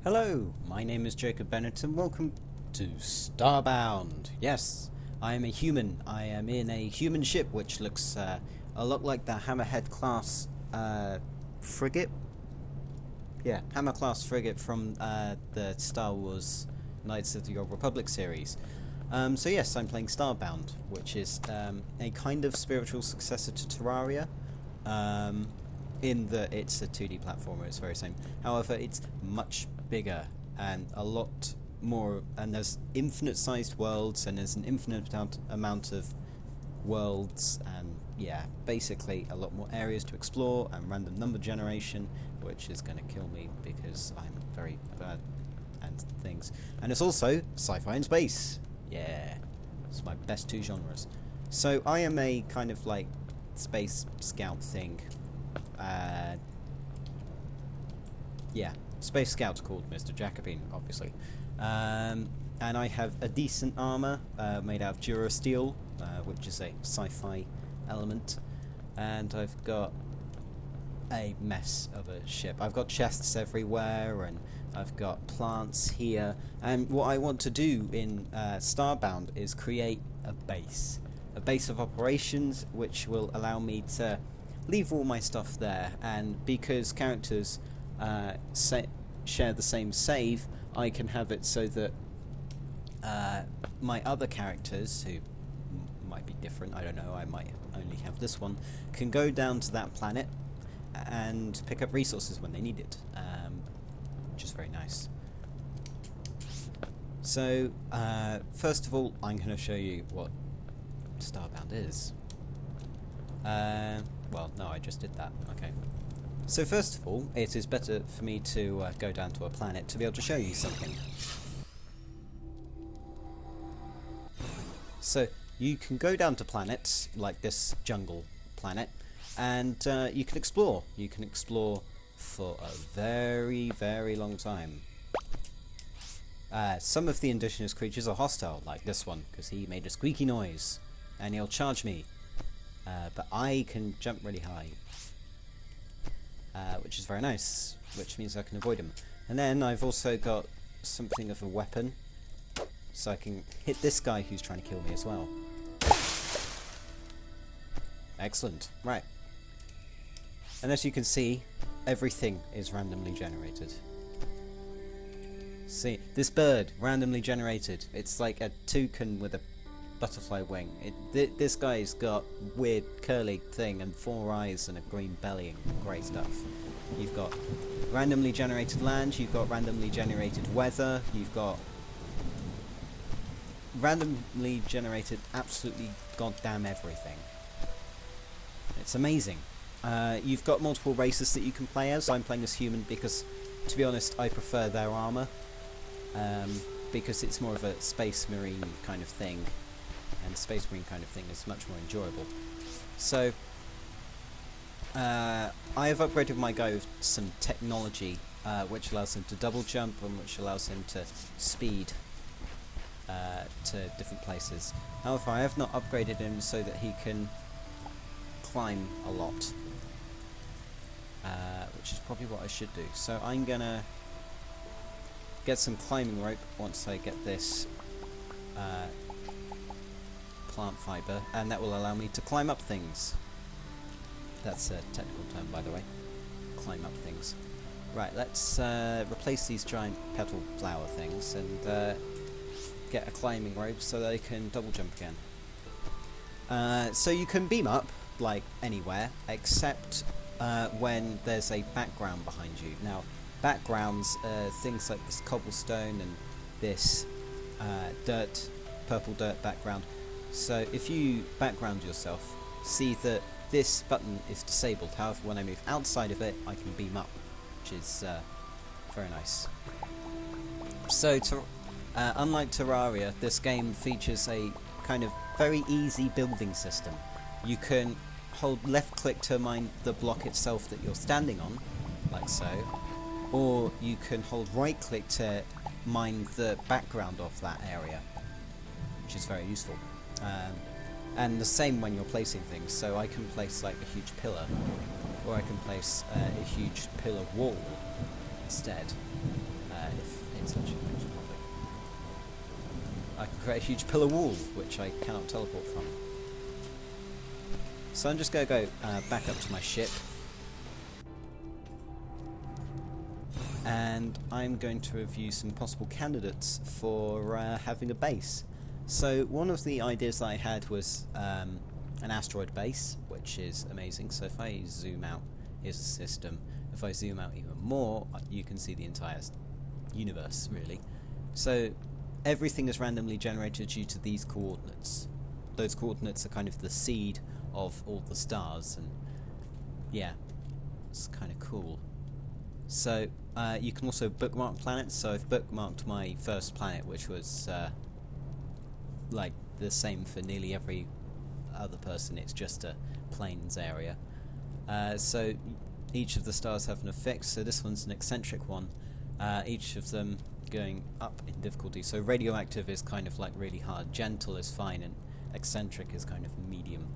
Hello, my name is Jacob Bennett and welcome to Starbound. Yes, I am a human. I am in a human ship which looks a lot like the Hammerhead class frigate. Yeah, Hammer class frigate from the Star Wars Knights of the Old Republic series. So yes, I'm playing Starbound, which is a kind of spiritual successor to Terraria. In that it's a 2D platformer, it's very same. However, it's much bigger and a lot more, and there's infinite sized worlds and there's an infinite amount of worlds, and yeah, basically a lot more areas to explore and random number generation, which is going to kill me because I'm very bad at things. And it's also sci-fi and space. Yeah, it's my best two genres. So I am a kind of like space scout thing. Yeah, Space Scout called Mr. Jacobin, obviously. And I have a decent armor made out of Durasteel, which is a sci-fi element. And I've got a mess of a ship. I've got chests everywhere, and I've got plants here. And what I want to do in Starbound is create a base of operations, which will allow me to leave all my stuff there, and because characters share the same save, I can have it so that my other characters, who might be different, I don't know, I might only have this one, can go down to that planet and pick up resources when they need it, which is very nice. So, first of all, I'm going to show you what Starbound is. Well, no, I just did that. Okay. So first of all, it is better for me to go down to a planet to be able to show you something. So you can go down to planets like this jungle planet, and you can explore. You can explore for a very, very long time. Some of the indigenous creatures are hostile, like this one, because he made a squeaky noise, and he'll charge me. But I can jump really high, which is very nice, which means I can avoid him. And then I've also got something of a weapon, so I can hit this guy who's trying to kill me as well. Excellent. Right. And as you can see, everything is randomly generated. See, this bird, randomly generated. It's like a toucan with a butterfly wing. This guy's got weird curly thing and 4 eyes and a green belly and grey stuff. You've got randomly generated land, you've got randomly generated weather, you've got randomly generated absolutely goddamn everything. It's amazing. You've got multiple races that you can play as. I'm playing as human because, to be honest, I prefer their armour, because it's more of a space marine kind of thing. And Space Marine kind of thing is much more enjoyable. So, I have upgraded my guy with some technology, which allows him to double jump and which allows him to speed to different places. However, I have not upgraded him so that he can climb a lot, which is probably what I should do. So I'm gonna get some climbing rope once I get this plant fibre, and that will allow me to climb up things. That's a technical term, by the way. Climb up things. Right, let's replace these giant petal flower things and get a climbing rope so that I can double jump again. So you can beam up, like, anywhere, except when there's a background behind you. Now, backgrounds are things like this cobblestone and this purple dirt background. So if you background yourself, see that this button is disabled. However, when I move outside of it, I can beam up, which is very nice. So, unlike Terraria, this game features a kind of very easy building system. You can hold left click to mine the block itself that you're standing on, like so, or you can hold right click to mine the background of that area, which is very useful. And the same when you're placing things, so I can place like a huge pillar, or I can place a huge pillar wall instead. It's such a huge topic. I can create a huge pillar wall, which I cannot teleport from. So I'm just going to go back up to my ship. And I'm going to review some possible candidates for having a base. So one of the ideas that I had was an asteroid base, which is amazing. So if I zoom out, here's the system. If I zoom out even more, you can see the entire universe, really. So everything is randomly generated due to these coordinates. Those coordinates are kind of the seed of all the stars, and yeah, it's kind of cool. So you can also bookmark planets. So I've bookmarked my first planet, which was like the same for nearly every other person. It's just a plains area. So each of the stars have an effect. So this one's an eccentric one. Each of them going up in difficulty. So radioactive is kind of like really hard. Gentle is fine, and eccentric is kind of medium.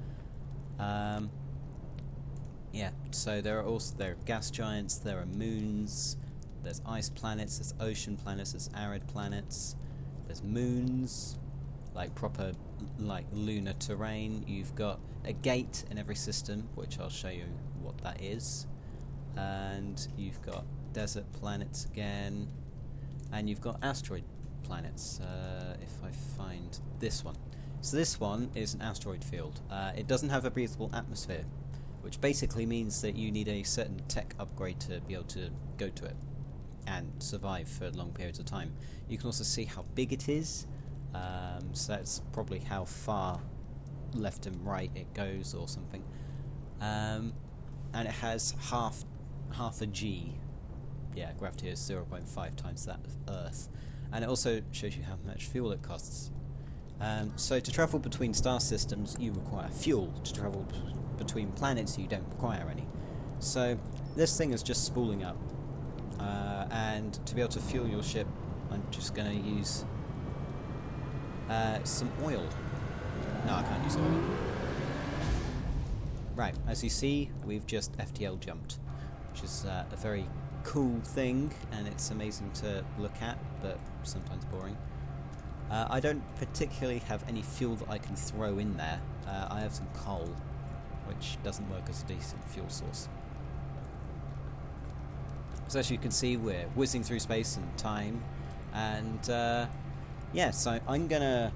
Yeah, so there are gas giants, there are moons, there's ice planets, there's ocean planets, there's arid planets, there's moons, like proper like lunar terrain. You've got a gate in every system, which I'll show you what that is. And you've got desert planets again, and you've got asteroid planets. If I find this one. So this one is an asteroid field. It doesn't have a breathable atmosphere, which basically means that you need a certain tech upgrade to be able to go to it and survive for long periods of time. You can also see how big it is, so that's probably how far left and right it goes or something. And it has half a G. Yeah, gravity is 0.5 times that of Earth. And it also shows you how much fuel it costs. So to travel between star systems you require fuel. To travel between planets you don't require any. So this thing is just spooling up, and to be able to fuel your ship I'm just going to use some oil. No, I can't use oil. Right, as you see we've just FTL jumped, which is a very cool thing, and it's amazing to look at but sometimes boring. I don't particularly have any fuel that I can throw in there. I have some coal, which doesn't work as a decent fuel source. So as you can see, we're whizzing through space and time, and yeah, so I'm gonna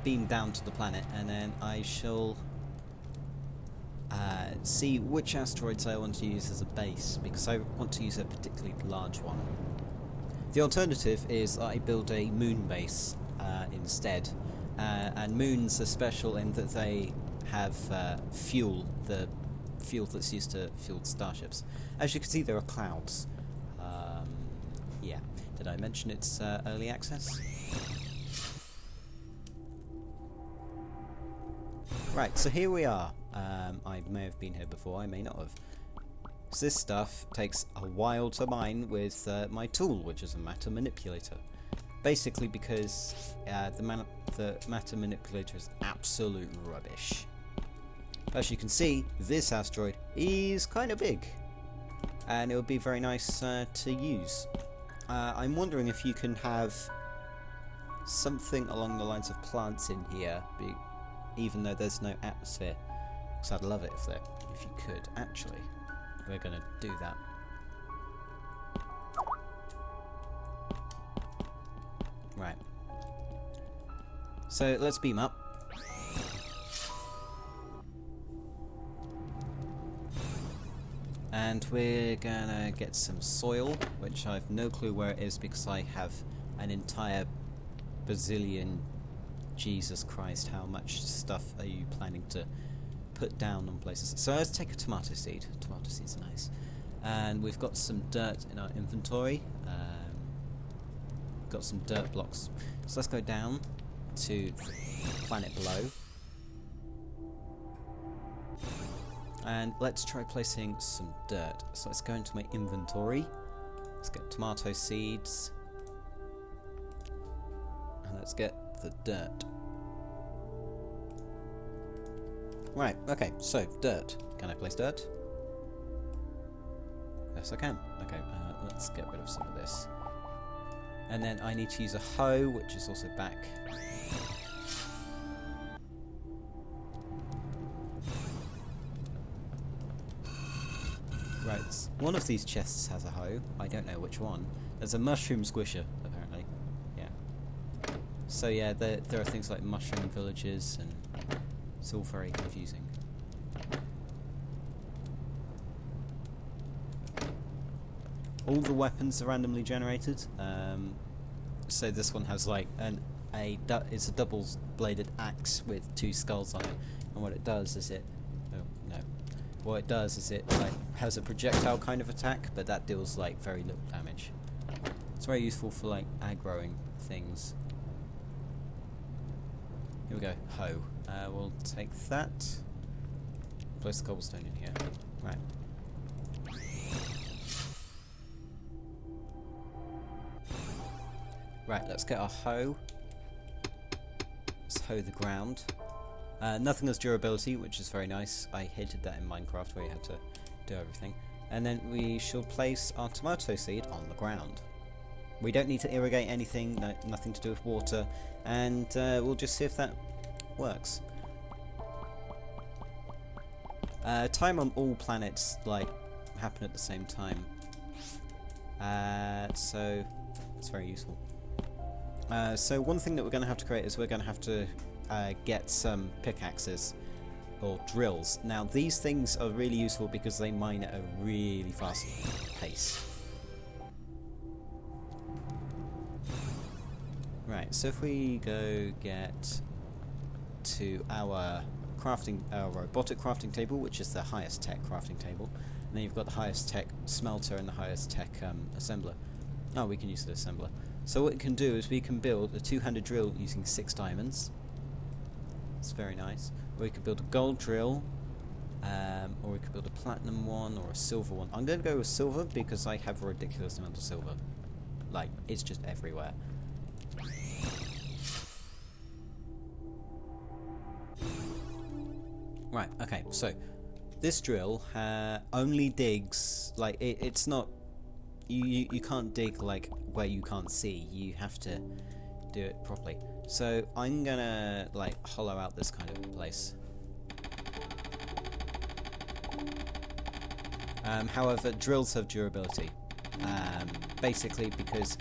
beam down to the planet, and then I shall see which asteroids I want to use as a base, because I want to use a particularly large one. The alternative is I build a moon base instead, and moons are special in that they have fuel, the fuel that's used to fuel starships. As you can see, there are clouds. Yeah, did I mention it's early access? Right, so here we are. I may have been here before, I may not have. So this stuff takes a while to mine with my tool, which is a matter manipulator. Basically because the matter manipulator is absolute rubbish. As you can see, this asteroid is kind of big, and it would be very nice to use. I'm wondering if you can have something along the lines of plants in here, even though there's no atmosphere. Because I'd love it if you could. Actually, we're going to do that. Right. So let's beam up. And we're gonna get some soil, which I've no clue where it is because I have an entire bazillion. Jesus Christ, how much stuff are you planning to put down on places? So let's take a tomato seed. Tomato seeds are nice. And we've got some dirt in our inventory. Got some dirt blocks. So let's go down to the planet below. And let's try placing some dirt. So let's go into my inventory. Let's get tomato seeds. And let's get the dirt. Right, okay, so dirt. Can I place dirt? Yes, I can. Okay, let's get rid of some of this. And then I need to use a hoe, which is also back. Right, one of these chests has a hoe. I don't know which one. There's a mushroom squisher, apparently. Yeah. So yeah, there are things like mushroom villages, and it's all very confusing. All the weapons are randomly generated. So this one has like it's a double-bladed axe with 2 skulls on it, and what it does is it like has a projectile kind of attack, but that deals like very little damage. It's very useful for like aggroing things. Here we go, hoe. We'll take that. Place the cobblestone in here. Right. Right, let's get our hoe. Let's hoe the ground. Nothing has durability, which is very nice. I hated that in Minecraft where you had to do everything. And then we shall place our tomato seed on the ground. We don't need to irrigate anything, nothing to do with water, and we'll just see if that works. Time on all planets like happen at the same time, so it's very useful. So one thing that we're going to have to create is we're going to have to get some pickaxes or drills. Now these things are really useful because they mine at a really fast pace. Right, so if we go get to our robotic crafting table, which is the highest tech crafting table, and then you've got the highest tech smelter and the highest tech assembler. Oh, we can use the assembler. So what we can do is we can build a two-handed drill using 6 diamonds. It's very nice. Or we could build a gold drill, or we could build a platinum one or a silver one. I'm going to go with silver because I have a ridiculous amount of silver. Like, it's just everywhere. Right, okay, so this drill only digs, like, it's not, you can't dig, like, where you can't see. You have to do it properly. So I'm gonna, like, hollow out this kind of place. However, drills have durability. Basically because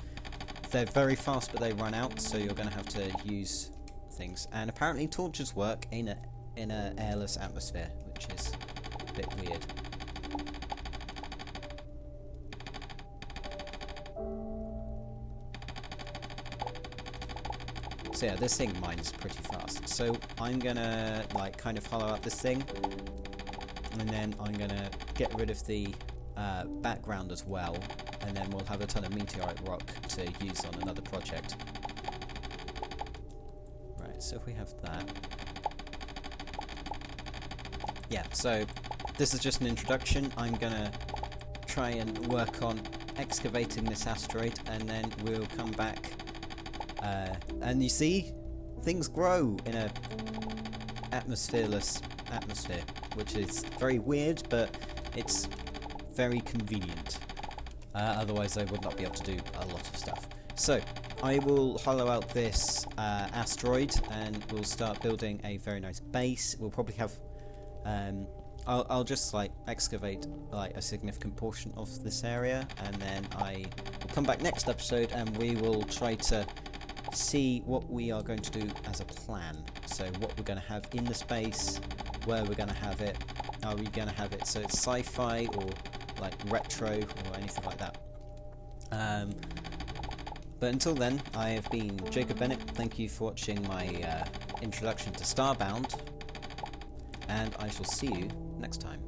they're very fast but they run out, so you're gonna have to use things. And apparently torches work in a airless atmosphere, which is a bit weird. So yeah, this thing mines pretty fast. So I'm gonna like kind of hollow out this thing, and then I'm gonna get rid of the background as well, and then we'll have a ton of meteorite rock to use on another project. Right, so if we have that. Yeah, so this is just an introduction. I'm gonna try and work on excavating this asteroid, and then we'll come back. And you see, things grow in a atmosphereless atmosphere, which is very weird, but it's very convenient. Otherwise I would not be able to do a lot of stuff. So I will hollow out this asteroid, and we'll start building a very nice base. We'll probably have I'll just like excavate like a significant portion of this area, and then I will come back next episode and we will try to see what we are going to do as a plan. So what we're going to have in the space, where we're going to have it, are we going to have it so it's sci-fi or like retro or anything like that. But until then, I have been Jacob Bennett. Thank you for watching my introduction to Starbound, and I shall see you next time.